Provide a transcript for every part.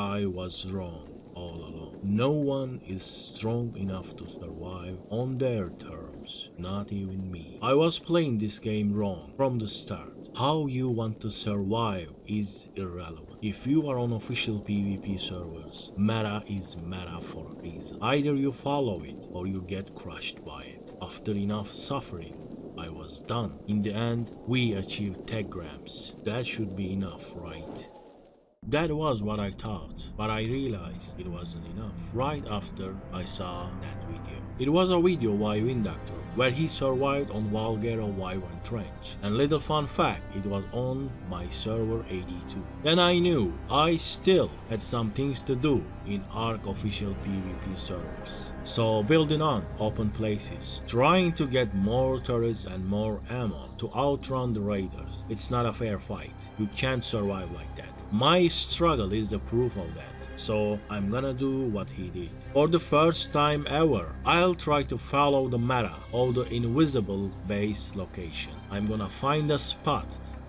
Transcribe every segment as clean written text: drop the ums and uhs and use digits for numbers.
I was wrong all along. No one is strong enough to survive on their terms, not even me. I was playing this game wrong from the start. How you want to survive is irrelevant. If you are on official PvP servers, meta is meta for a reason. Either you follow it or you get crushed by it. After enough suffering, I was done. In the end, we achieved tech grams. That should be enough, right? That was what I thought, but I realized it wasn't enough right after I saw that video. It was a video by Windactor where he survived on Valguero Wyvern Trench, and little fun fact, it was on my server 82. Then I knew I still had some things to do in ARK official PvP servers. So building on open places, trying to get more turrets and more ammo to outrun the raiders. It's not a fair fight. You can't survive like that. My struggle is the proof of that. So I'm gonna do what he did. For the first time ever, I'll try to follow the meta of the invisible base location. I'm gonna find a spot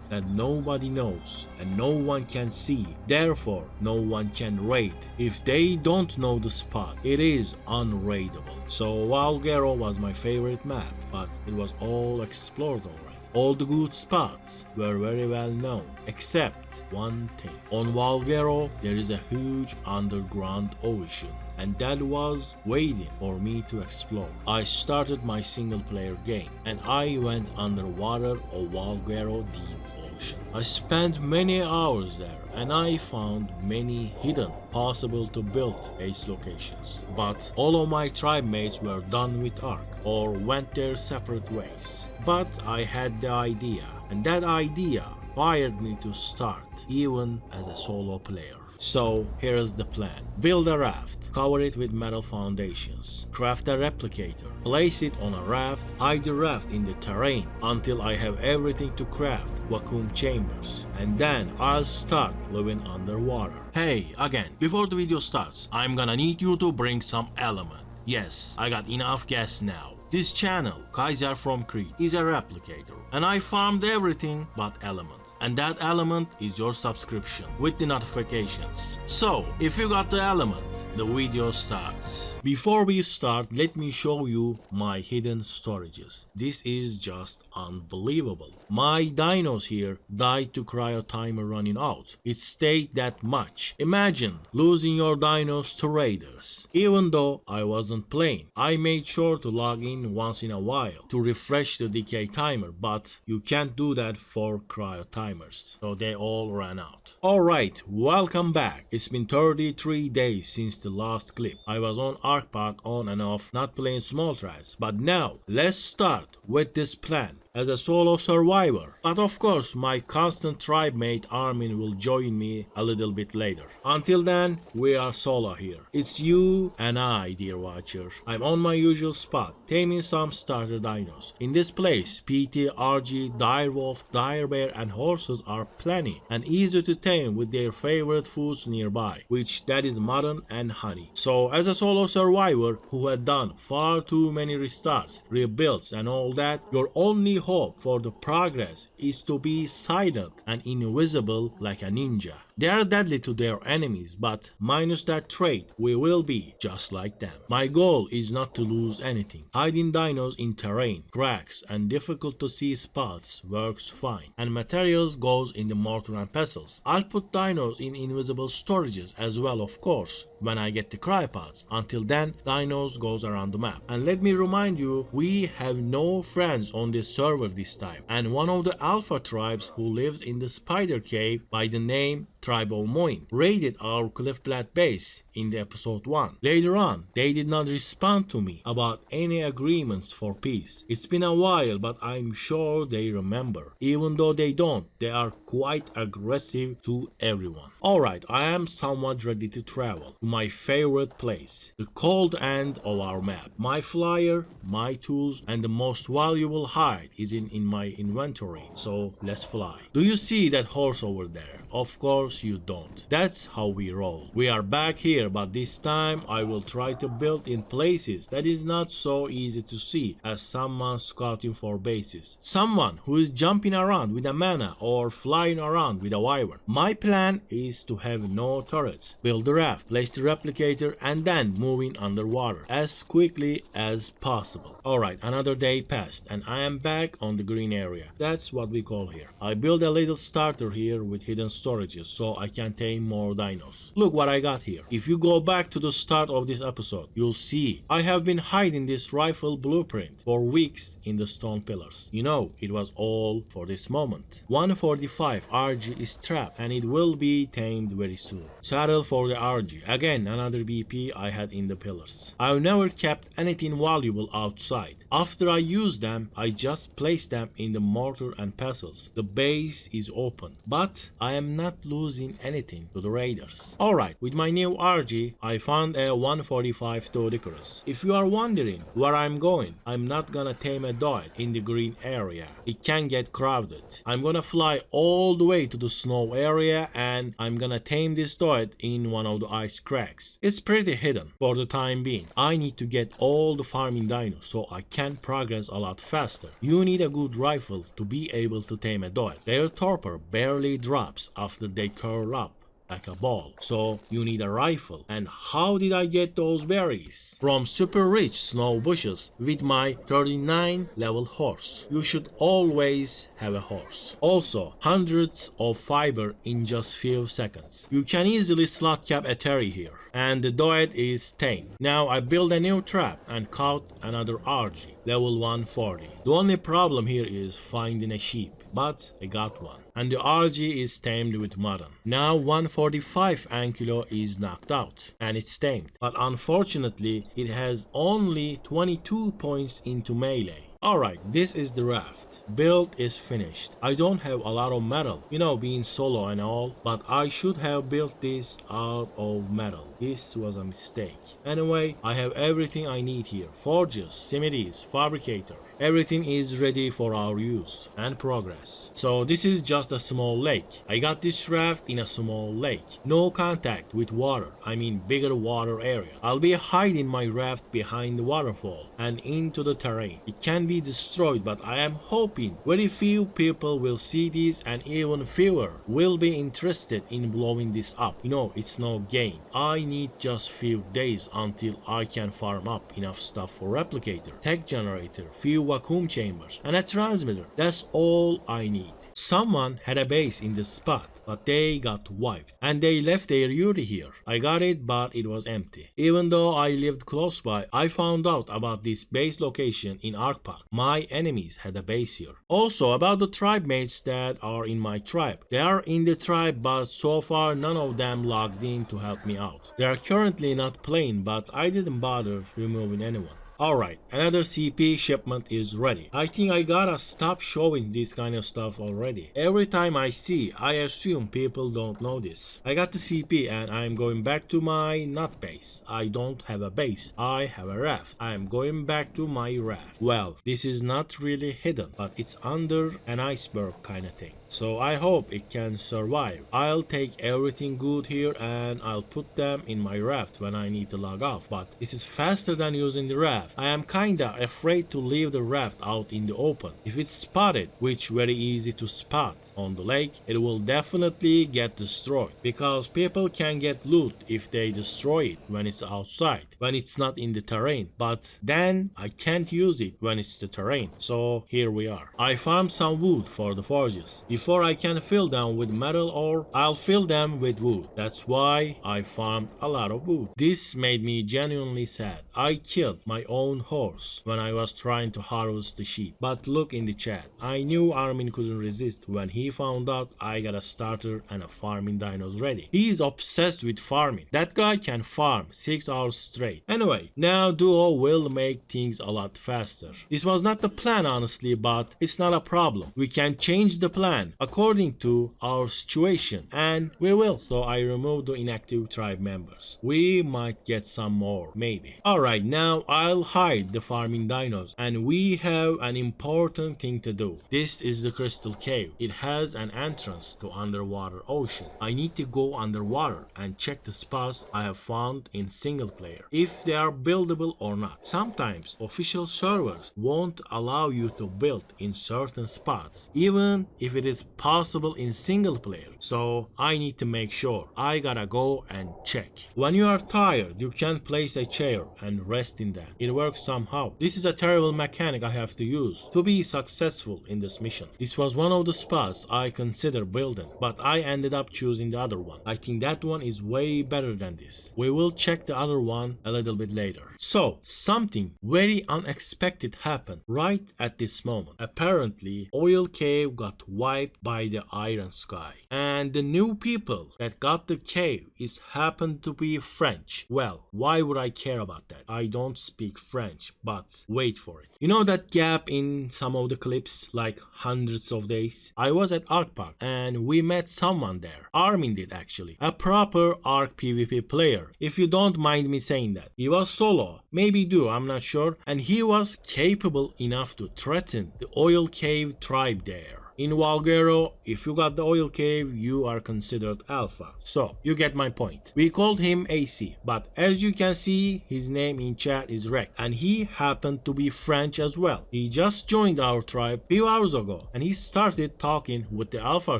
that nobody knows and no one can see, therefore no one can raid. If they don't know the spot, it is unraidable. So Valguero was my favorite map, but it was all explored already. All the good spots were very well known, except one thing. On Valguero, there is a huge underground ocean, and that was waiting for me to explore. I started my single player game, and I went underwater of Valguero deep ocean. I spent many hours there, and I found many hidden, possible to build base locations. But all of my tribe mates were done with ARK, or went their separate ways. But I had the idea, and that idea fired me to start, even as a solo player. So here's the plan. Build a raft, cover it with metal foundations, craft a replicator, place it on a raft, hide the raft in the terrain until I have everything to craft vacuum chambers, and then I'll start living underwater. Hey, again, before the video starts, I'm gonna need you to bring some element. Yes, I got enough gas now. This channel, Kaizer from Crete, is a replicator, and I farmed everything but element. And that element is your subscription with the notifications. So, if you got the element, the video starts. Before we start, let me show you my hidden storages. This is just unbelievable. My dinos here died to cryo timer running out. It stayed that much. Imagine losing your dinos to raiders. Even though I wasn't playing, I made sure to log in once in a while to refresh the decay timer, but you can't do that for cryo timers, so they all ran out. Alright, welcome back. It's been 33 days since the last clip. I was on ARK Park on and off, not playing small tribes, but now let's start with this plan as a solo survivor. But of course my constant tribe mate Armin will join me a little bit later. Until then, we are solo here. It's you and I, dear watcher. I'm on my usual spot, taming some starter dinos. In this place, PT, RG, direwolf, direbear and horses are plenty and easy to tame with their favorite foods nearby, which that is mutton and honey. So as a solo survivor who had done far too many restarts, rebuilds and all that, your only hope for the progress is to be silent and invisible like a ninja. They are deadly to their enemies, but minus that trait, we will be just like them. My goal is not to lose anything. Hiding dinos in terrain, cracks and difficult to see spots works fine, and materials goes in the mortar and pestles. I'll put dinos in invisible storages as well, of course, when I get the crypods. Until then, dinos goes around the map. And let me remind you, we have no friends on this server this time, and one of the alpha tribes who lives in the spider cave by the name Tribe of Moin raided our Cliffblatt base in the episode 1. Later on, they did not respond to me about any agreements for peace. It's been a while, but I'm sure they remember. Even though they don't, they are quite aggressive to everyone. Alright, I am somewhat ready to travel to my favorite place, the cold end of our map. My flyer, my tools, and the most valuable hide is in my inventory, so let's fly. Do you see that horse over there? Of course, course you don't. That's how we roll. We are back here, but this time I will try to build in places that is not so easy to see as someone scouting for bases. Someone who is jumping around with a mana or flying around with a wyvern. My plan is to have no turrets, build the raft, place the replicator, and then move in underwater as quickly as possible. Alright, another day passed and I am back on the green area. That's what we call here. I built a little starter here with hidden storages so I can tame more dinos. Look what I got here. If you go back to the start of this episode, you'll see I have been hiding this rifle blueprint for weeks in the stone pillars. You know, it was all for this moment. 145 RG is trapped and it will be tamed very soon. Saddle for the RG. Again, another BP I had in the pillars. I've never kept anything valuable outside. After I use them, I just place them in the mortar and pestles. The base is open, but I am not losing anything to the raiders. Alright, with my new RG, I found a 145 Doedicurus. If you are wondering where I'm going, I'm not gonna tame a Doed in the green area. It can get crowded. I'm gonna fly all the way to the snow area and I'm gonna tame this Doed in one of the ice cracks. It's pretty hidden for the time being. I need to get all the farming dinos so I can progress a lot faster. You need a good rifle to be able to tame a Doed. Their torpor barely drops after they curl up like a ball, so you need a rifle. And how did I get those berries? From super rich snow bushes with my 39 level horse. You should always have a horse. Also, hundreds of fiber in just few seconds. You can easily slot cap a Terry here. And the Doed is tamed. Now I build a new trap and caught another RG, level 140. The only problem here is finding a sheep, but I got one. And the RG is tamed with mutton. Now 145 Ankylo is knocked out and it's tamed. But unfortunately it has only 22 points into melee. Alright, this is the raft. Build is finished. I don't have a lot of metal, you know, being solo and all, but I should have built this out of metal. This was a mistake. Anyway, I have everything I need here. Forges, simities, fabricator. Everything is ready for our use and progress. So this is just a small lake. I got this raft in a small lake. No contact with water. I mean bigger water area. I'll be hiding my raft behind the waterfall and into the terrain. It can be destroyed, but I am hoping very few people will see this and even fewer will be interested in blowing this up. You know, it's no game. I need just few days until I can farm up enough stuff for replicator, tech generator, few vacuum chambers and a transmitter. That's all I need. Someone had a base in this spot, but they got wiped and they left their Yuri here. I got it, but it was empty. Even though I lived close by, I found out about this base location in ARK. My enemies had a base here. Also about the tribe mates that are in my tribe. They are in the tribe, but so far none of them logged in to help me out. They are currently not playing, but I didn't bother removing anyone. Alright, another CP shipment is ready. I think I gotta stop showing this kind of stuff already. Every time I see, I assume people don't know this. I got the CP and I'm going back to my not base. I don't have a base, I have a raft. I am going back to my raft. Well, this is not really hidden, but it's under an iceberg kind of thing. So I hope it can survive. I'll take everything good here and I'll put them in my raft when I need to log off. But this is faster than using the raft. I am kinda afraid to leave the raft out in the open. If it's spotted, which very easy to spot on the lake, it will definitely get destroyed. Because people can get loot if they destroy it when it's outside, when it's not in the terrain. But then I can't use it when it's the terrain. So here we are. I farmed some wood for the forges. Before I can fill them with metal ore, I'll fill them with wood. That's why I farmed a lot of wood. This made me genuinely sad. I killed my own horse when I was trying to harvest the sheep. But look in the chat. I knew Armin couldn't resist when he found out I got a starter and a farming dinos ready. He is obsessed with farming. That guy can farm 6 hours straight. Anyway, now Duo will make things a lot faster. This was not the plan honestly, but it's not a problem. We can change the plan again according to our situation, and we will. So I removed the inactive tribe members. We might get some more, maybe. Alright, now I'll hide the farming dinos, and we have an important thing to do. This is the crystal cave. It has an entrance to underwater ocean. I need to go underwater and check the spots I have found in single player, if they are buildable or not. Sometimes official servers won't allow you to build in certain spots, even if it is possible in single player. So I need to make sure. I gotta go and check. When you are tired, you can place a chair and rest in that. It works somehow. This is a terrible mechanic I have to use to be successful in this mission. This was one of the spots I considered building, but I ended up choosing the other one. I think that one is way better than this. We will check the other one a little bit later. So, something very unexpected happened right at this moment. Apparently, Oil Cave got wiped by the Iron Sky, and the new people that got the cave is happened to be French. Well, why would I care about that? I don't speak French, but wait for it. You know that gap in some of the clips, like hundreds of days? I was at ARK Park and we met someone there. Armin did actually. A proper ARK PvP player, if you don't mind me saying that. He was solo, maybe duo, I'm not sure, and he was capable enough to threaten the Oil Cave tribe there. In Valguero, if you got the Oil Cave, you are considered alpha. So, you get my point. We called him AC, but as you can see, his name in chat is Rec, and he happened to be French as well. He just joined our tribe few hours ago, and he started talking with the Alpha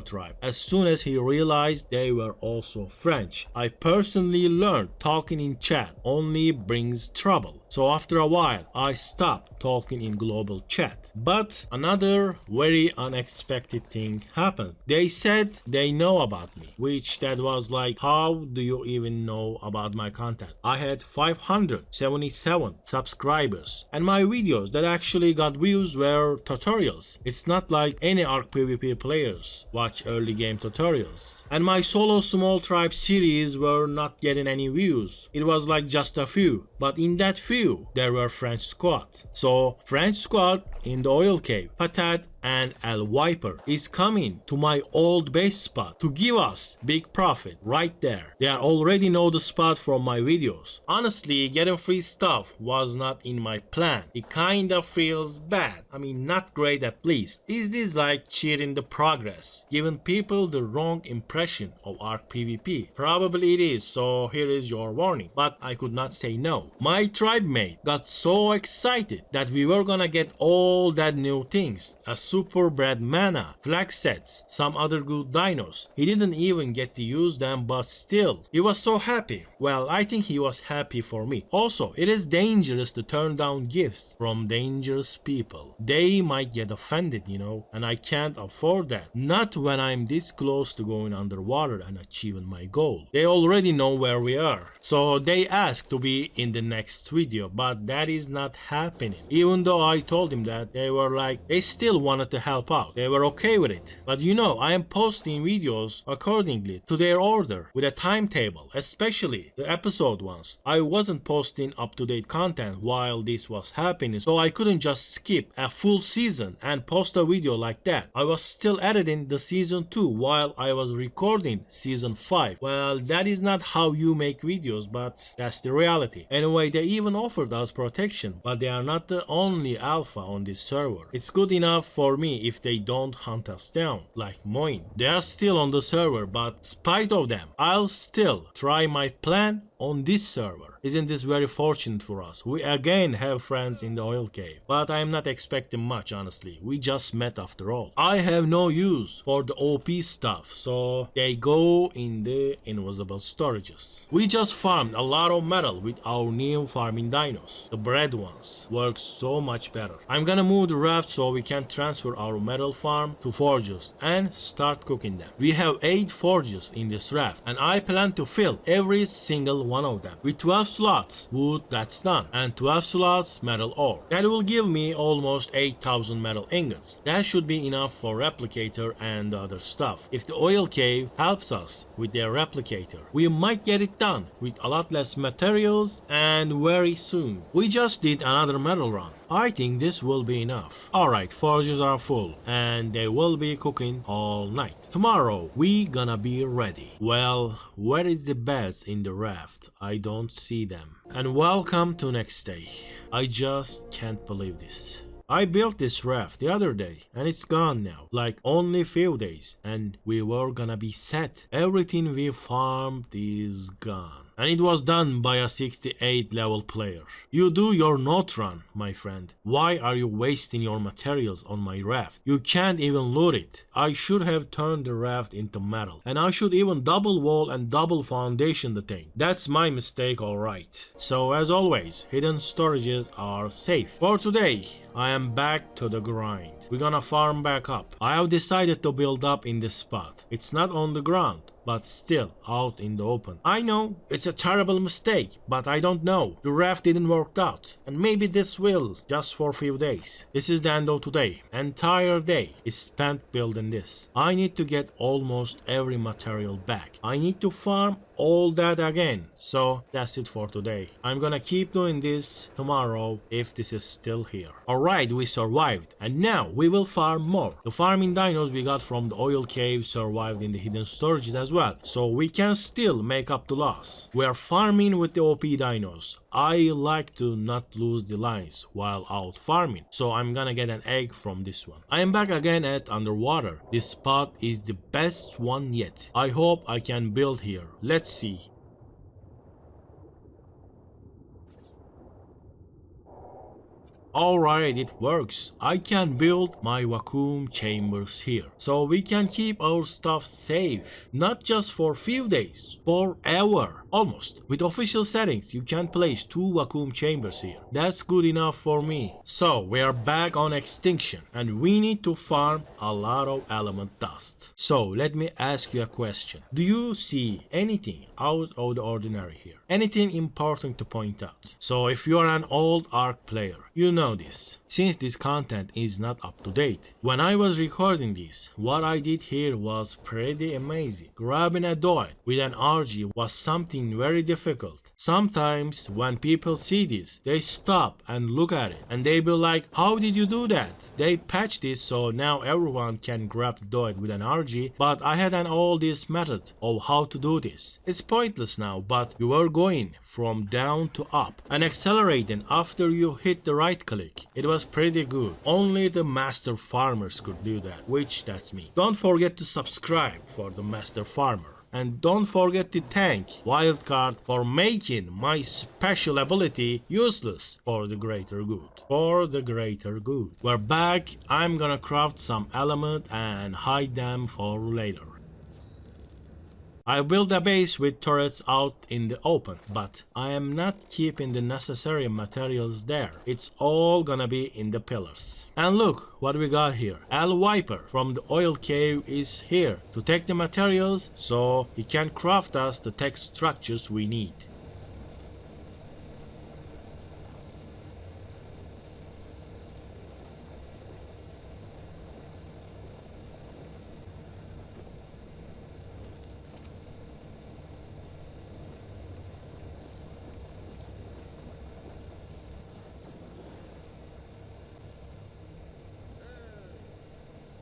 tribe as soon as he realized they were also French. I personally learned talking in chat only brings trouble. So after a while, I stopped talking in global chat. But another very unexpected thing happened. They said they know about me, which that was like, how do you even know about my content? I had 577 subscribers, and my videos that actually got views were tutorials. It's not like any ARK PvP players watch early game tutorials. And my solo small tribe series were not getting any views. It was like just a few, but in that few there were French squad. So French squad in the Oil Cave, Patat and El Viper is coming to my old base spot to give us big profit right there. They already know the spot from my videos. Honestly, getting free stuff was not in my plan. It kinda feels bad. I mean, not great at least. Is this like cheating the progress? Giving people the wrong impression of ARK PvP? Probably it is, so here is your warning. But I could not say no. My tribe mate got so excited that we were gonna get all that new things. A super bred mana, flag sets, some other good dinos. He didn't even get to use them, but still, he was so happy. Well, I think he was happy for me. Also, it is dangerous to turn down gifts from dangerous people. They might get offended, you know, and I can't afford that. Not when I'm this close to going underwater and achieving my goal. They already know where we are, so they asked to be in the next video, but that is not happening. Even though I told him that, they were like, they still wanted to help out. They were okay with it. But you know, I am posting videos accordingly to their order with a timetable, especially the episode ones. I wasn't posting up-to-date content while this was happening, so I couldn't just skip a full season and post a video like that. I was still editing the season 2 while I was recording season 5. Well, that is not how you make videos, but that's the reality. Anyway, they even offered us protection, but they are not the only alpha on this server. It's good enough for me if they don't hunt us down, like Moin. They are still on the server, but spite of them, I'll still try my plan on this server. Isn't this very fortunate for us? We again have friends in the Oil Cave, but I'm not expecting much, honestly. We just met after all. I have no use for the OP stuff, so they go in the invisible storages. We just farmed a lot of metal with our new farming dinos. The bread ones work so much better. I'm gonna move the raft so we can transfer our metal farm to forges and start cooking them. We have 8 forges in this raft, and I plan to fill every single one of them with 12 slots wood, that's done, and 12 slots metal ore. That will give me almost 8,000 metal ingots. That should be enough for Replicator and the other stuff. If the Oil Cave helps us with their Replicator, we might get it done with a lot less materials and very soon. We just did another metal run. I think this will be enough. Alright, forges are full, and they will be cooking all night. Tomorrow, we gonna be ready. Well, where is the beds in the raft? I don't see them. And welcome to next day. I just can't believe this. I built this raft the other day and it's gone now, like only few days, and we were gonna be set. Everything we farmed is gone. And it was done by a 68 level player. You do your note run, my friend. Why are you wasting your materials on my raft? You can't even loot it. I should have turned the raft into metal. And I should even double wall and double foundation the thing. That's my mistake, alright. So as always, hidden storages are safe. For today, I am back to the grind. We're gonna farm back up. I have decided to build up in this spot. It's not on the ground, but still out in the open. I know it's a terrible mistake, but I don't know. The raft didn't work out, and maybe this will, just for a few days. This is the end of today. Entire day is spent building this. I need to get almost every material back. I need to farm all that again. So that's it for today. I'm gonna keep doing this tomorrow if this is still here. Alright, we survived, and now we will farm more. The farming dinos we got from the oil cave survived in the hidden storages as well, so we can still make up the loss. We are farming with the OP dinos. I like to not lose the lines while out farming, so I'm gonna get an egg from this one. I am back again at underwater. This spot is the best one yet. I hope I can build here. Let's see. Alright, it works. I can build my vacuum chambers here. So we can keep our stuff safe. Not just for few days, forever. Almost. With official settings, you can place 2 vacuum chambers here. That's good enough for me. So we are back on extinction and we need to farm a lot of element dust. So let me ask you a question. Do you see anything out of the ordinary here? Anything important to point out? So if you are an old ARK player, you know this, since this content is not up to date. When I was recording this, what I did here was pretty amazing. Grabbing a droid with an RG was something very difficult. Sometimes when people see this, they stop and look at it and they be like, how did you do that? They patched this so now everyone can grab the droid with an RG, but I had an all this method of how to do this. It's pointless now, but you were going from down to up and accelerating after you hit the right click. It was pretty good. Only the master farmers could do that, which that's me. Don't forget to subscribe for the master farmer. And don't forget to thank Wildcard for making my special ability useless for the greater good. For the greater good. We're back. I'm gonna craft some element and hide them for later. I built a base with turrets out in the open, but I am not keeping the necessary materials there. It's all gonna be in the pillars. And look what we got here. Al Viper from the oil cave is here to take the materials so he can craft us the tech structures we need.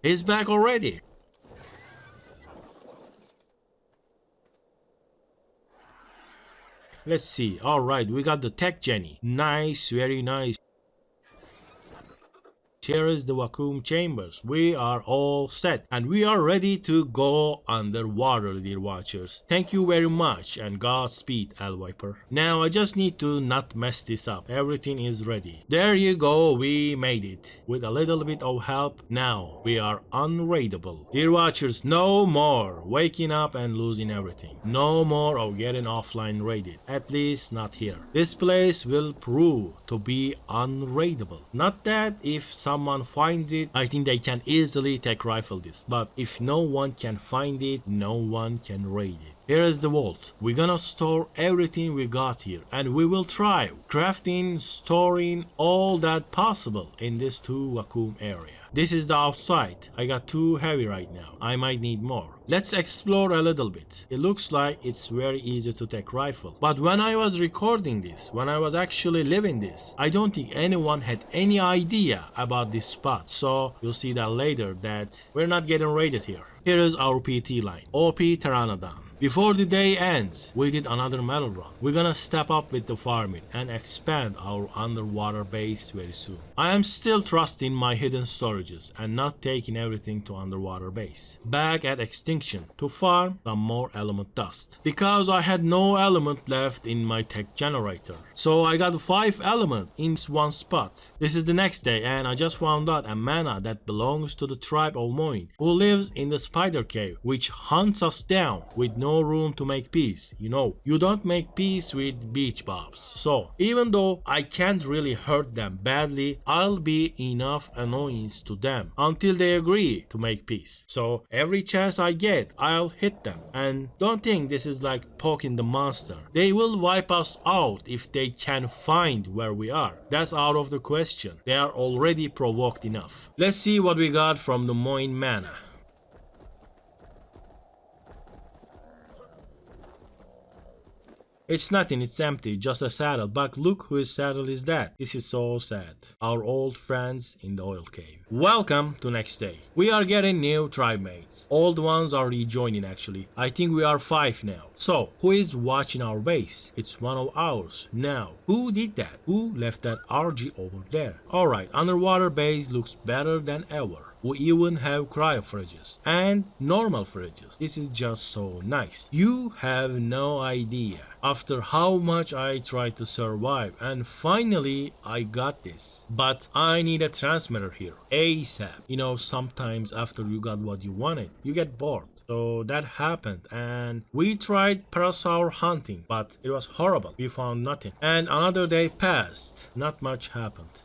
He's back already. Let's see. Alright, we got the tech Jenny. Nice, very nice. Here is the vacuum chambers. We are all set and we are ready to go underwater, dear watchers. Thank you very much and Godspeed, Al Viper. Now I just need to not mess this up. Everything is ready. There you go, we made it. With a little bit of help, now we are unraidable. Dear watchers, no more waking up and losing everything. No more of getting offline raided. At least not here. This place will prove to be unraidable. Not that if someone finds it, I think they can easily tech rifle this, but if no one can find it, no one can raid it. Here is the vault. We're gonna store everything we got here and we will try crafting, storing all that possible in this 2 vacuum area. This is the outside. I got too heavy right now. I might need more. Let's explore a little bit. It looks like it's very easy to take rifle. But when I was recording this, when I was actually living this, I don't think anyone had any idea about this spot. So you'll see that later that we're not getting raided here. Here is our PT line. OP Pteranodon. Before the day ends, we did another metal run. We're gonna step up with the farming and expand our underwater base very soon. I am still trusting my hidden storages and not taking everything to underwater base. Back at Extinction to farm some more element dust. Because I had no element left in my tech generator. So I got 5 elements in one spot. This is the next day and I just found out a mana that belongs to the tribe of Moin, who lives in the spider cave, which hunts us down with no room to make peace. You know, you don't make peace with beach bobs. So even though I can't really hurt them badly, I'll be enough annoyance to them until they agree to make peace. So every chance I get, I'll hit them. And don't think this is like poking the monster. They will wipe us out if they can find where we are. That's out of the question. They are already provoked enough. Let's see what we got from the Moin mana. It's nothing, it's empty, just a saddle. But look whose saddle is that. This is so sad. Our old friends in the oil cave. Welcome to next day. We are getting new tribe mates. Old ones are rejoining actually. I think we are 5 now. So, who is watching our base? It's one of ours. Now, who did that? Who left that RG over there? Alright, underwater base looks better than ever. We even have cryo fridges and normal fridges. This is just so nice. You have no idea after how much I tried to survive, and finally I got this. But I need a transmitter here ASAP. You know, sometimes after you got what you wanted, you get bored. So that happened and we tried parasaur hunting, but it was horrible. We found nothing. And another day passed. Not much happened.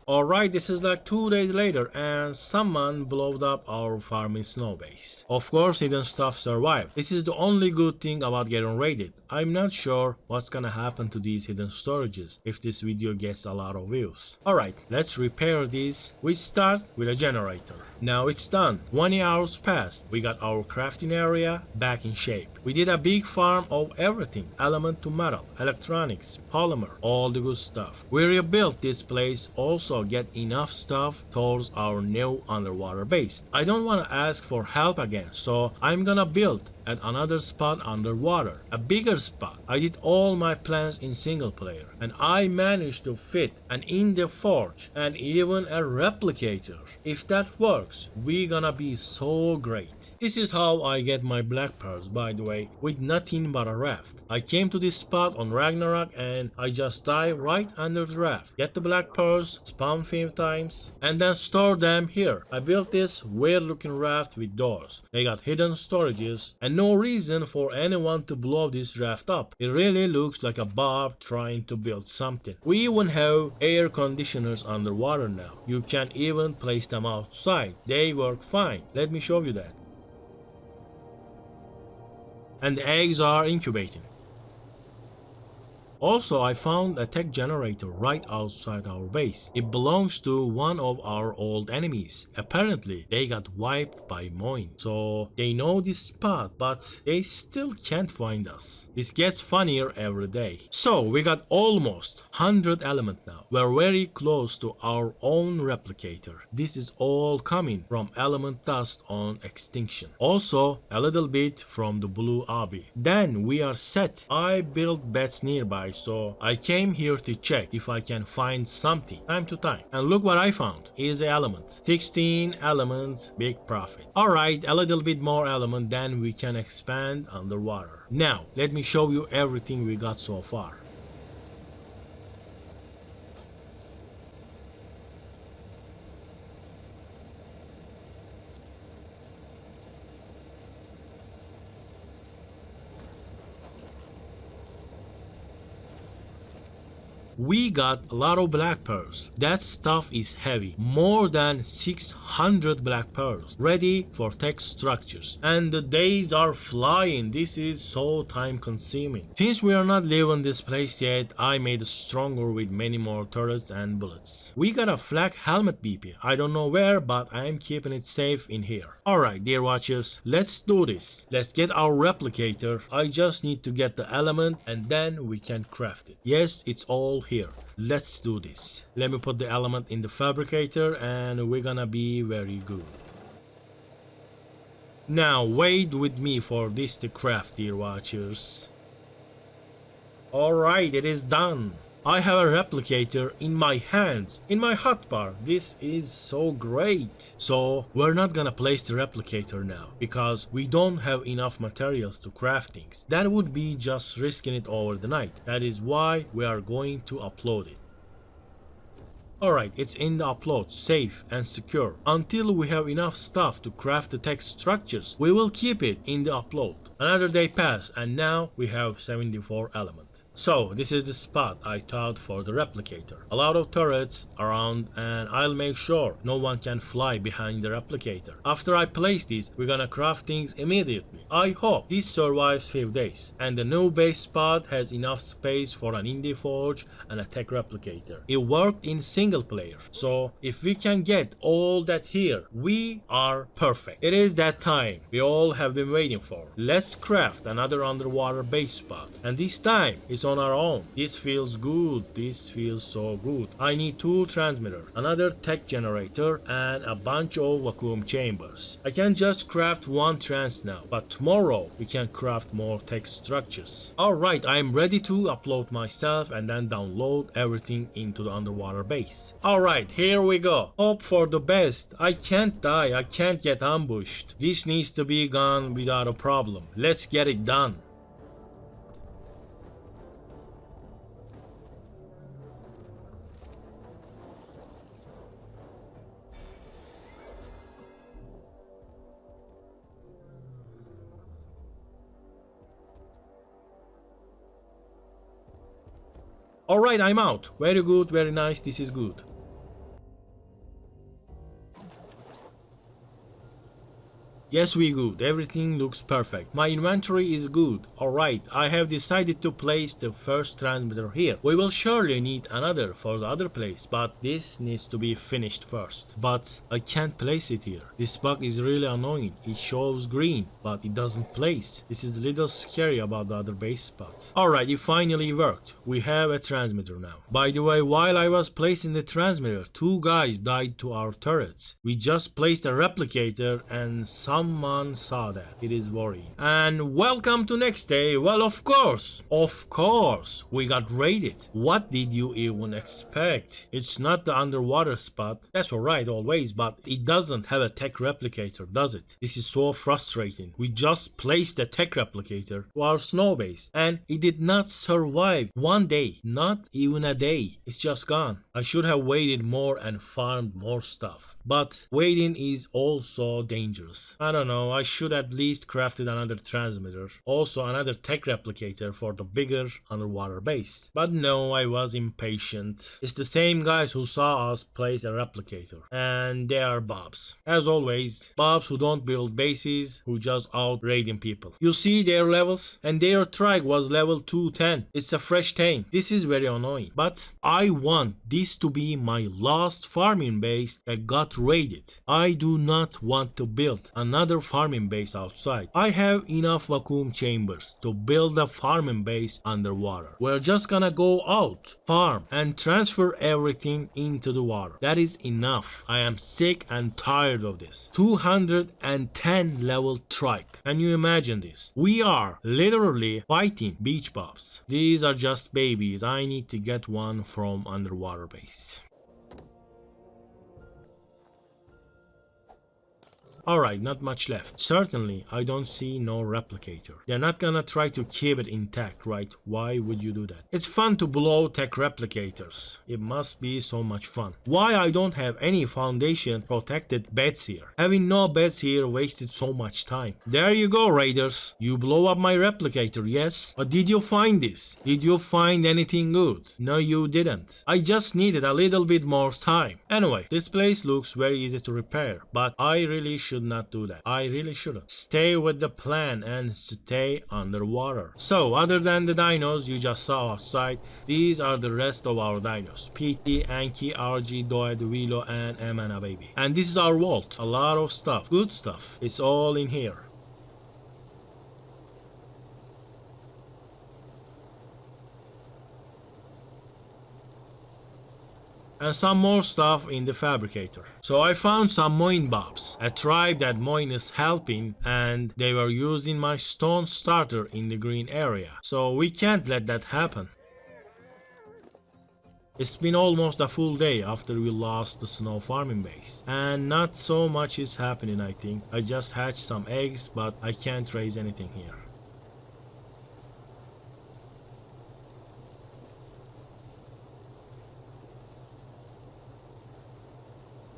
Alright, this is like 2 days later and someone blowed up our farming snow base. Of course, hidden stuff survived. This is the only good thing about getting raided. I'm not sure what's gonna happen to these hidden storages if this video gets a lot of views. Alright, let's repair these. We start with a generator. Now it's done. 20 hours passed. We got our crafting area back in shape. We did a big farm of everything. Element to metal, electronics, polymer, all the good stuff. We rebuilt this place also get enough stuff towards our new underwater base. I don't want to ask for help again, so I'm gonna build at another spot underwater, a bigger spot. I did all my plans in single player and I managed to fit an in the forge and even a replicator. If that works, we gonna be so great. This is how I get my black pearls, by the way, with nothing but a raft. I came to this spot on Ragnarok and I just dive right under the raft, get the black pearls, spawn 5 times, and then store them here. I built this weird looking raft with doors. They got hidden storages and no reason for anyone to blow this raft up. It really looks like a Bob trying to build something. We even have air conditioners underwater now. You can even place them outside. They work fine. Let me show you that. And the eggs are incubating. Also, I found a tech generator right outside our base. It belongs to one of our old enemies. Apparently, they got wiped by Moin. So, they know this spot, but they still can't find us. This gets funnier every day. So, we got almost 100 element now. We're very close to our own replicator. This is all coming from element dust on Extinction. Also, a little bit from the blue obby. Then we are set. I built beds nearby, so I came here to check if I can find something time to time. And look what I found. Easy element. 16 elements, big profit. Alright, a little bit more element, then we can expand underwater. Now, let me show you everything we got so far. We got a lot of black pearls. That stuff is heavy. More than 600 black pearls. Ready for tech structures. And the days are flying. This is so time consuming. Since we are not leaving this place yet, I made it stronger with many more turrets and bullets. We got a flak helmet BP. I don't know where, but I am keeping it safe in here. Alright, dear watchers, let's do this. Let's get our replicator. I just need to get the element and then we can craft it. Yes, it's all here. Let's do this. Let me put the element in the fabricator and we're gonna be very good. Now wait with me for this to craft, dear watchers. Alright, it is done. I have a replicator in my hands, in my hotbar. This is so great. So we're not gonna place the replicator now, because we don't have enough materials to craft things. That would be just risking it over the night. That is why we are going to upload it. Alright, it's in the upload, safe and secure. Until we have enough stuff to craft the tech structures, we will keep it in the upload. Another day passed and now we have 74 elements. So this is the spot I thought for the replicator. A lot of turrets around and I'll make sure no one can fly behind the replicator. After I place these, we're gonna craft things immediately. I hope this survives 5 days and the new base spot has enough space for an indie forge and a tech replicator. It worked in single player, so if we can get all that here, we are perfect. It is that time we all have been waiting for. Let's craft another underwater base spot, and this time it's on our own. This feels good. This feels so good. I need 2 transmitters, another tech generator, and a bunch of vacuum chambers. I can just craft 1 trans now, but tomorrow we can craft more tech structures. Alright, I'm ready to upload myself and then download everything into the underwater base. Alright, here we go. Hope for the best. I can't die. I can't get ambushed. This needs to be gone without a problem. Let's get it done. Alright, I'm out. Very good, very nice, this is good. Yes, we good. Everything looks perfect. My inventory is good. Alright, I have decided to place the first transmitter here. We will surely need another for the other place, but this needs to be finished first. But I can't place it here. This bug is really annoying. It shows green, but it doesn't place. This is a little scary about the other base spot. Alright, it finally worked. We have a transmitter now. By the way, while I was placing the transmitter, 2 guys died to our turrets. We just placed a replicator and someone saw that. It is worrying. And welcome to next day. Well, of course, we got raided. What did you even expect? It's not the underwater spot. That's alright always, but it doesn't have a tech replicator, does it? This is so frustrating. We just placed a tech replicator to our snow base and it did not survive 1 day. Not even a day. It's just gone. I should have waited more and farmed more stuff. But waiting is also dangerous. I don't know, I should at least crafted another transmitter. Also another tech replicator for the bigger underwater base. But no, I was impatient. It's the same guys who saw us place a replicator. And they are Bobs. As always, Bobs who don't build bases, who just out raiding people. You see their levels? And their trike was level 210. It's a fresh tame. This is very annoying. But I want this to be my last farming base that got raided. I do not want to build another farming base outside. I have enough vacuum chambers to build a farming base underwater. We're just gonna go out, farm, and transfer everything into the water. That is enough. I am sick and tired of this. 210 level trike. Can you imagine this? We are literally fighting beach bobs. These are just babies. I need to get one from underwater base. Alright, not much left. Certainly, I don't see no replicator. They're not gonna try to keep it intact, right? Why would you do that? It's fun to blow tech replicators. It must be so much fun. Why I don't have any foundation protected beds here? Having no beds here wasted so much time. There you go, raiders. You blow up my replicator, yes? But did you find this? Did you find anything good? No, you didn't. I just needed a little bit more time. Anyway, this place looks very easy to repair, but I really should not do that. I really shouldn't. Stay with the plan and stay underwater. So, other than the dinos you just saw outside, these are the rest of our dinos. PT, Anki, RG, Doed, Willow, and Emana baby. And this is our vault. A lot of stuff. Good stuff. It's all in here. And some more stuff in the fabricator. So I found some Moin Bobs, a tribe that Moin is helping, and they were using my stone starter in the green area. So we can't let that happen. It's been almost a full day after we lost the snow farming base, and not so much is happening. I think I just hatched some eggs, but I can't raise anything here.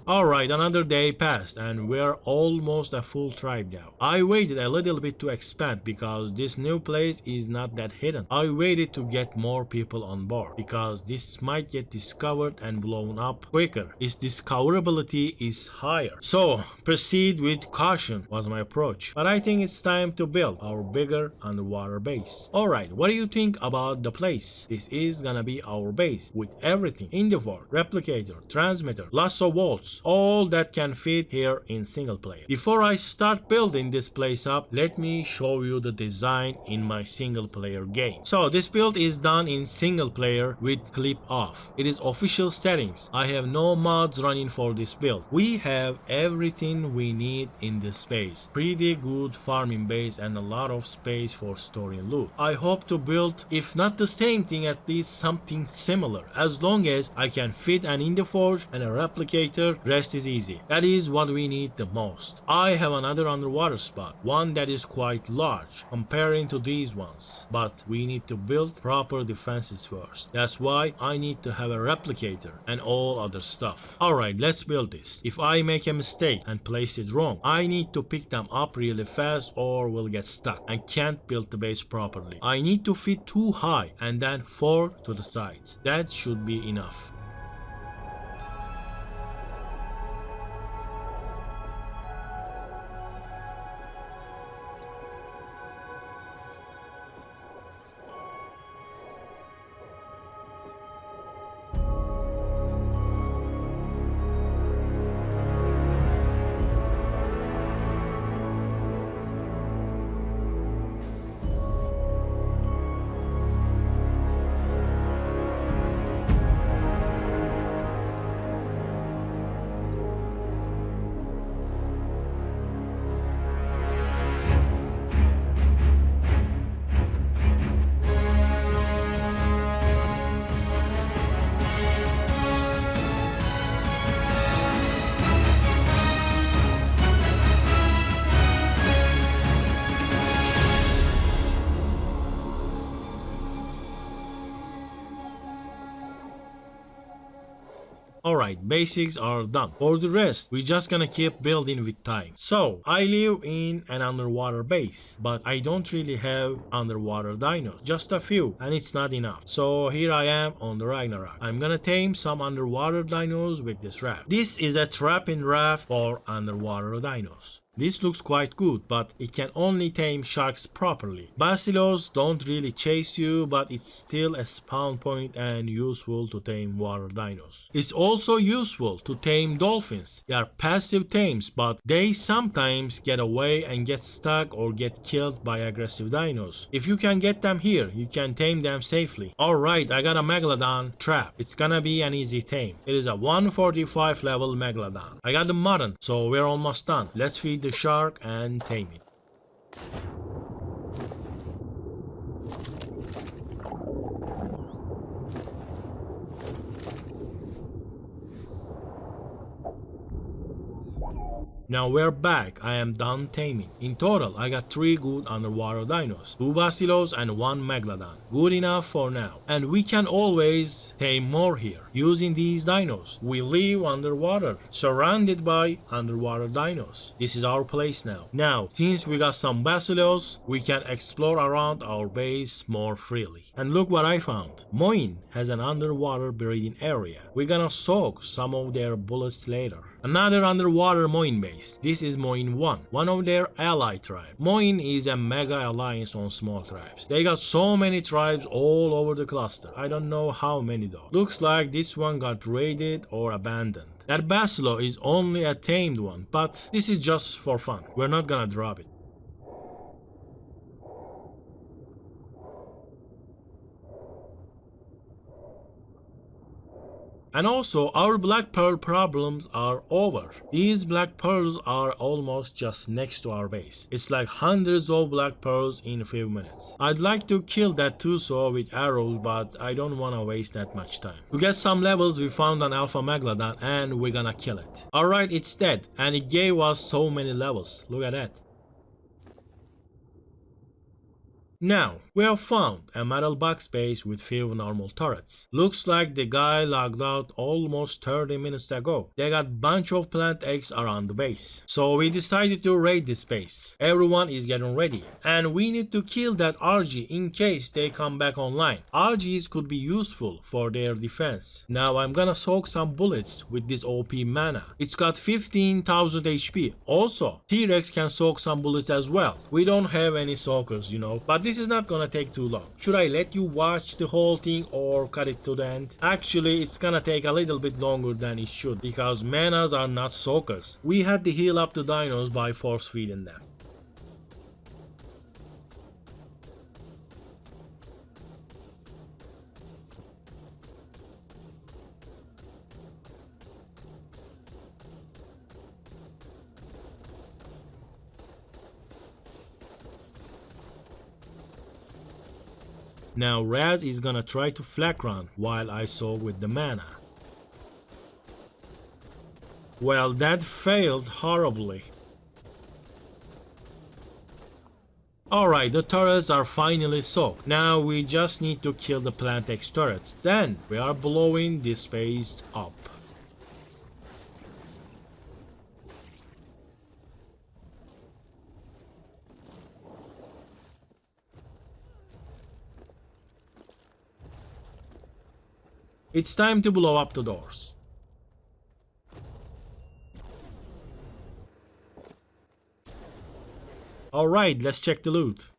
Alright, another day passed and we're almost a full tribe now. I waited a little bit to expand because this new place is not that hidden. I waited to get more people on board because this might get discovered and blown up quicker. Its discoverability is higher. So, proceed with caution was my approach. But I think it's time to build our bigger underwater base. Alright, what do you think about the place? This is gonna be our base with everything in the vault, replicator, transmitter, lasso vaults, all that can fit here in single player. Before I start building this place up, let me show you the design in my single player game. So this build is done in single player with clip off. It is official settings. I have no mods running for this build. We have everything we need in this space. Pretty good farming base and a lot of space for storing loot. I hope to build, if not the same thing, at least something similar. As long as I can fit an Indie Forge and a replicator, rest is easy. That is what we need the most. I have another underwater spot, one that is quite large comparing to these ones, but we need to build proper defenses first. That's why I need to have a replicator and all other stuff. Alright, let's build this. If I make a mistake and place it wrong, I need to pick them up really fast or we'll get stuck and can't build the base properly. I need to fit 2 high and then 4 to the sides. That should be enough. Alright, basics are done. For the rest, we're just gonna keep building with time. So, I live in an underwater base, but I don't really have underwater dinos. Just a few, and it's not enough. So, here I am on the Ragnarok. I'm gonna tame some underwater dinos with this raft. This is a trapping raft for underwater dinos. This looks quite good, but it can only tame sharks properly. Basilos don't really chase you, but it's still a spawn point and useful to tame water dinos. It's also useful to tame dolphins. They are passive tames, but they sometimes get away and get stuck or get killed by aggressive dinos. If you can get them here, you can tame them safely. Alright, I got a Megalodon trap. It's gonna be an easy tame. It is a 145 level Megalodon. I got the mutton, so we're almost done. Let's feed the shark and tame it. Now we're back. I am done taming. In total, I got 3 good underwater dinos, 2 basilos and 1 megalodon. Good enough for now. And we can always tame more here. Using these dinos, we live underwater, surrounded by underwater dinos. This is our place now. Now, since we got some basilos, we can explore around our base more freely. And look what I found. Moin has an underwater breeding area. We're gonna soak some of their bullets later. Another underwater Moin base. This is Moin 1, one of their ally tribes. Moin is a mega alliance on small tribes. They got so many tribes all over the cluster. I don't know how many though. Looks like this one got raided or abandoned. That Basilo is only a tamed one, but this is just for fun. We're not gonna drop it. And also, our black pearl problems are over. These black pearls are almost just next to our base. It's like hundreds of black pearls in a few minutes. I'd like to kill that Tuso with arrows, but I don't wanna waste that much time. To get some levels, we found an alpha megalodon and we're gonna kill it. Alright, it's dead, and it gave us so many levels. Look at that. Now, we have found a metal box base with few normal turrets. Looks like the guy logged out almost 30 minutes ago. They got bunch of plant eggs around the base. So we decided to raid this base. Everyone is getting ready. And we need to kill that RG in case they come back online. RGs could be useful for their defense. Now I'm gonna soak some bullets with this OP mana. It's got 15,000 HP. Also, T-Rex can soak some bullets as well. We don't have any soakers, you know. But this is not gonna take too long. Should I let you watch the whole thing or cut it to the end? Actually, it's gonna take a little bit longer than it should because manas are not soakers. We had to heal up the dinos by force feeding them. Now Raz is gonna try to flank run while I soak with the mana. Well, that failed horribly. Alright, the turrets are finally soaked. Now we just need to kill the plant X turrets. Then we are blowing this space up. It's time to blow up the doors. Alright, let's check the loot.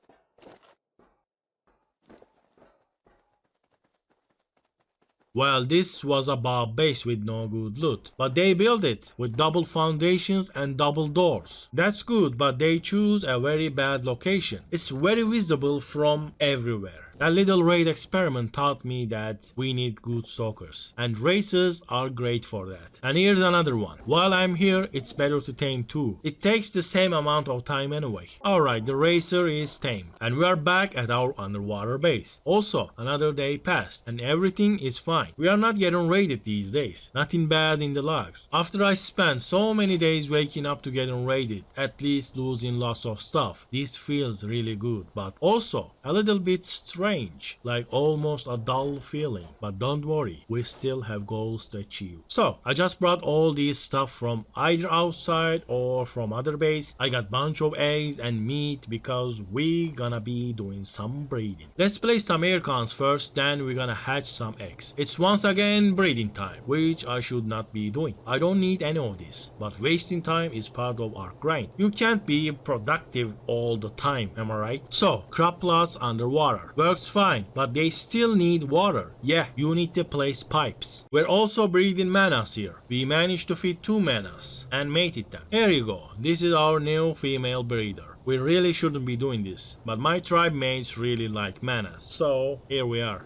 Well, this was a bar base with no good loot, but they built it with double foundations and double doors. That's good, but they choose a very bad location. It's very visible from everywhere. That little raid experiment taught me that we need good stalkers, and racers are great for that. And here's another one. While I'm here, it's better to tame too. It takes the same amount of time anyway. Alright, the racer is tamed, and we are back at our underwater base. Also, another day passed, and everything is fine. We are not getting raided these days. Nothing bad in the logs. After I spent so many days waking up to getting raided, at least losing lots of stuff, this feels really good, but also a little bit strange, like almost a dull feeling. But don't worry, we still have goals to achieve. So I just brought all these stuff from either outside or from other base. I got bunch of eggs and meat because we gonna be doing some breeding. Let's place some aircons first, then we're gonna hatch some eggs. It's once again breeding time, which I should not be doing. I don't need any of this, but wasting time is part of our grind. You can't be productive all the time, am I right? So crop plots underwater works fine, but they still need water. Yeah, you need to place pipes. We're also breeding manas here. We managed to feed 2 manas and mated them. Here you go. This is our new female breeder. We really shouldn't be doing this, but my tribe mates really like manas, so here we are.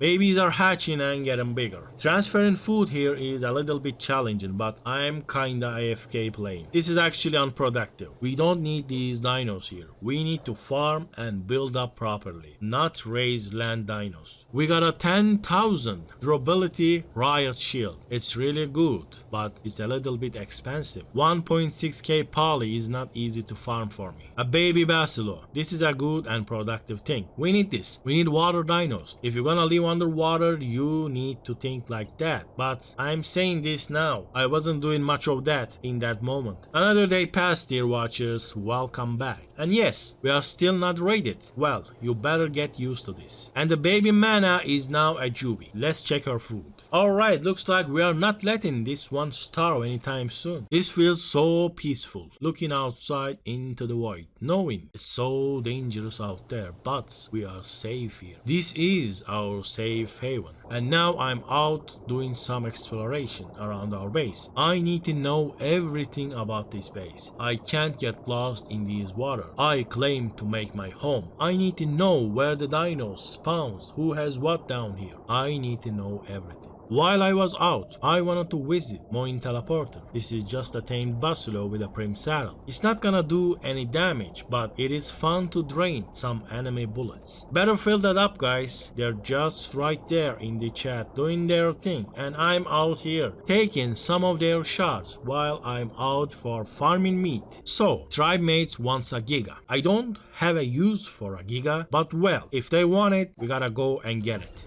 Babies are hatching and getting bigger. Transferring food here is a little bit challenging, but I'm kinda AFK playing. This is actually unproductive. We don't need these dinos here. We need to farm and build up properly, not raise land dinos. We got a 10,000 durability riot shield. It's really good, but it's a little bit expensive. 1.6k poly is not easy to farm for me. A baby basilo. This is a good and productive thing. We need this. We need water dinos. If you're gonna live underwater, you need to think like that. But I'm saying this now. I wasn't doing much of that in that moment. Another day passed, dear watchers. Welcome back. And yes, we are still not raided. Well, you better get used to this. And the baby mana is now a juvie. Let's check our food. Alright, looks like we are not letting this one starve anytime soon. This feels so peaceful. Looking outside into the void, knowing it's so dangerous out there, but we are safe here. This is our safe haven. And now I'm out doing some exploration around our base. I need to know everything about this base. I can't get lost in these waters. I claim to make my home. I need to know where the dinos spawns, who has what down here. I need to know everything. While I was out, I wanted to visit Moin Teleporter. This is just a tamed buffalo with a prim saddle. It's not gonna do any damage, but it is fun to drain some enemy bullets. Better fill that up, guys. They're just right there in the chat doing their thing, and I'm out here taking some of their shots while I'm out for farming meat. So, tribe mates wants a giga. I don't have a use for a giga, but well, if they want it, we gotta go and get it.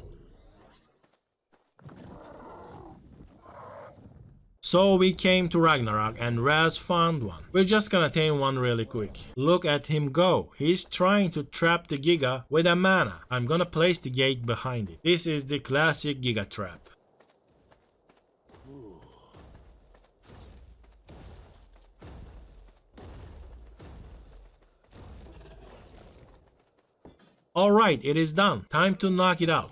So we came to Ragnarok and Raz found one. We're just gonna tame one really quick. Look at him go. He's trying to trap the Giga with a mana. I'm gonna place the gate behind it. This is the classic Giga trap. Alright, it is done. Time to knock it out.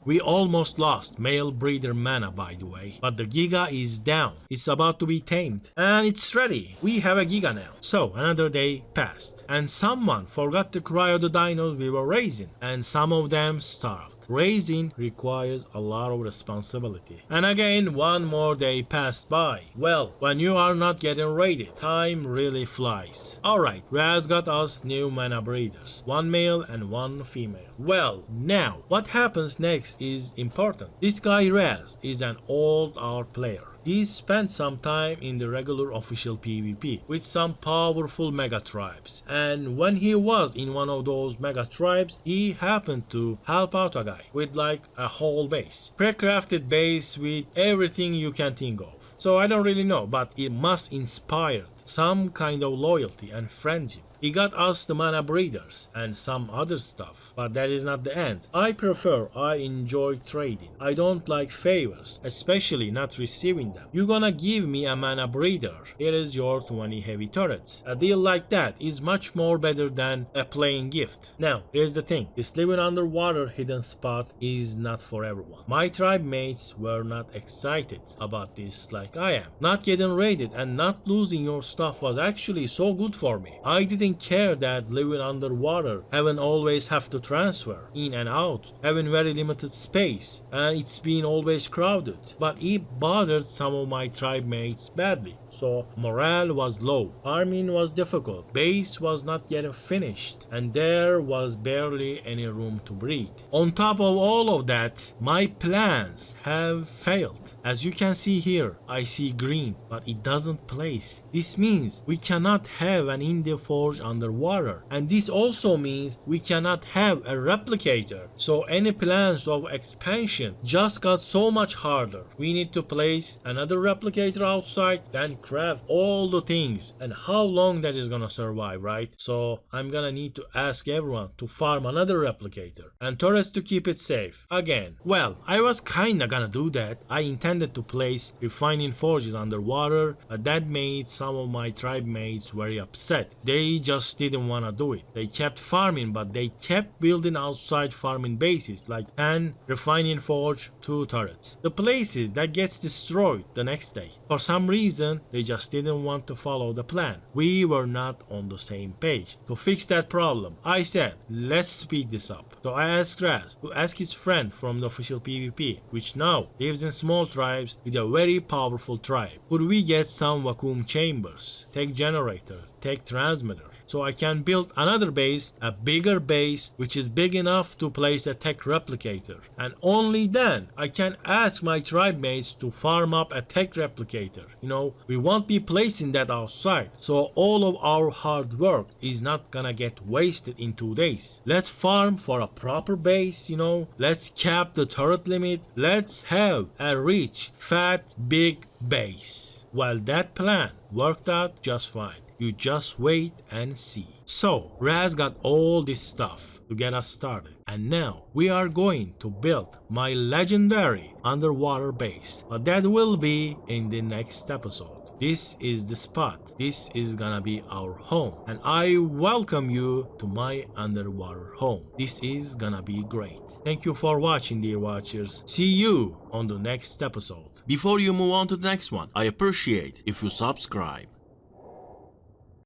We almost lost male breeder mana, by the way, but the Giga is down. It's about to be tamed and it's ready. We have a Giga now. So another day passed and someone forgot to cryo the dinos we were raising and some of them starved. Raising requires a lot of responsibility. And again, one more day passed by. Well, when you are not getting raided, time really flies. Alright, Raz got us new mana breeders. One male and one female. Well, now, what happens next is important. This guy Raz is an old ARK player. He spent some time in the regular official PvP with some powerful mega tribes, and when he was in one of those mega tribes, he happened to help out a guy with like a whole base. Pre-crafted base with everything you can think of. So I don't really know, but it must inspire some kind of loyalty and friendship. He got us the mana breeders and some other stuff, but that is not the end. I enjoy trading. I don't like favors, especially not receiving them. You gonna give me a mana breeder, here is your 20 heavy turrets. A deal like that is much more better than a plain gift. Now, here's the thing, this living underwater hidden spot is not for everyone. My tribe mates were not excited about this like I am. Not getting raided and not losing your stuff was actually so good for me. I didn't care that living underwater, having always have to transfer in and out, having very limited space, and it's been always crowded. But it bothered some of my tribe mates badly. So morale was low, farming was difficult, base was not yet finished, and there was barely any room to breed. On top of all of that, my plans have failed. As you can see here, I see green, but it doesn't place. This means we cannot have an indie forge underwater, and this also means we cannot have a replicator. So any plans of expansion just got so much harder. We need to place another replicator outside, then craft all the things, and how long that is gonna survive, right? So I'm gonna need to ask everyone to farm another replicator and turrets to keep it safe again. Well, I was kinda gonna do that. I intend intended to place refining forges underwater, but that made some of my tribe mates very upset. They just didn't want to do it. They kept farming, but they kept building outside farming bases like 10 refining forge, 2 turrets. The places that gets destroyed the next day. For some reason, they just didn't want to follow the plan. We were not on the same page. To fix that problem, I said, let's speed this up. So I asked Raz to ask his friend from the official PvP, which now lives in small tribes with a very powerful tribe. Could we get some vacuum chambers, tech generators, tech transmitters, so I can build another base, a bigger base, which is big enough to place a tech replicator. And only then I can ask my tribe mates to farm up a tech replicator. We won't be placing that outside, so all of our hard work is not gonna get wasted in 2 days. Let's farm for a proper base, let's cap the turret limit, let's have a rich, fat, big base. Well, that plan worked out just fine. You just wait and see. So, Raz got all this stuff to get us started. And now, we are going to build my legendary underwater base. But that will be in the next episode. This is the spot. This is gonna be our home. And I welcome you to my underwater home. This is gonna be great. Thank you for watching, dear watchers. See you on the next episode. Before you move on to the next one, I appreciate if you subscribe.